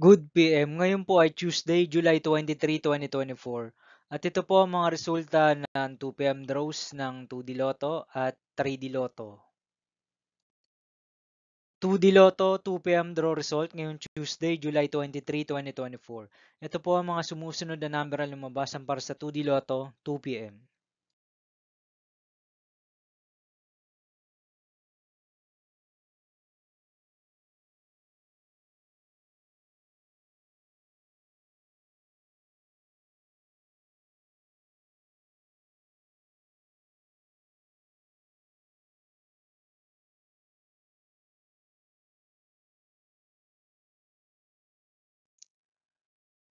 Good PM. Ngayon po ay Tuesday, July 23, 2024. At ito po ang mga resulta ng 2 PM draws ng 2D Lotto at 3D Lotto. 2D Lotto 2 PM draw result ngayong Tuesday, July 23, 2024. Ito po ang mga sumusunod na number ang lumabasan para sa 2D Lotto 2 PM.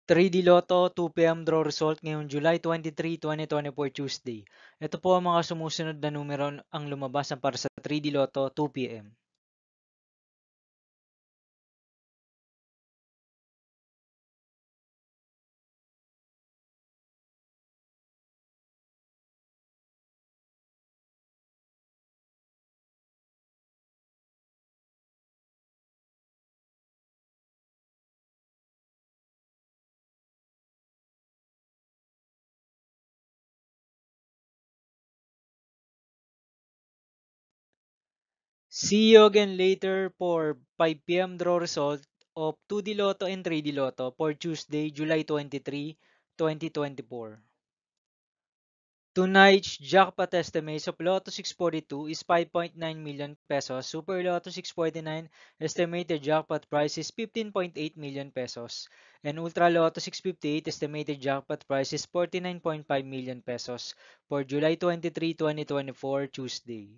3D Lotto 2 PM draw result ngayong July 23, 2024 Tuesday. Ito po ang mga sumusunod na numero ang lumabasan para sa 3D Lotto 2 PM. 'See you again later for 5 PM draw result of 2D Lotto and 3D Lotto for Tuesday, July 23, 2024. Tonight's jackpot estimates of Lotto 642 is 5.9 million pesos. Super Lotto 649 estimated jackpot price is 15.8 million pesos. And Ultra Lotto 658 estimated jackpot price is 49.5 million pesos for July 23, 2024 Tuesday.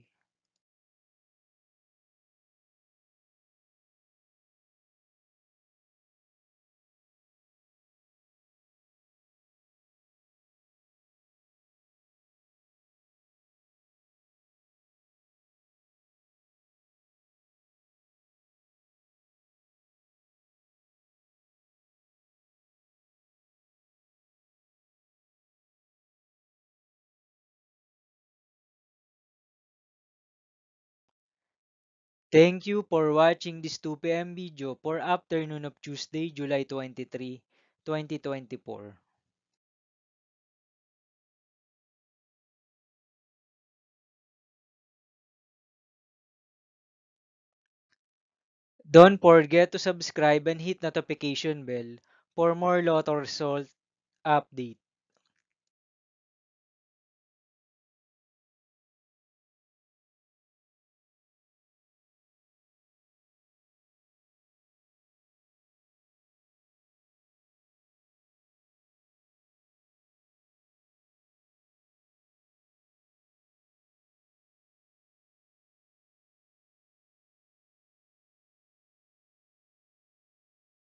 Thank you for watching this 2 PM video for afternoon of Tuesday, July 23, 2024. Don't forget to subscribe and hit notification bell for more lotto result update.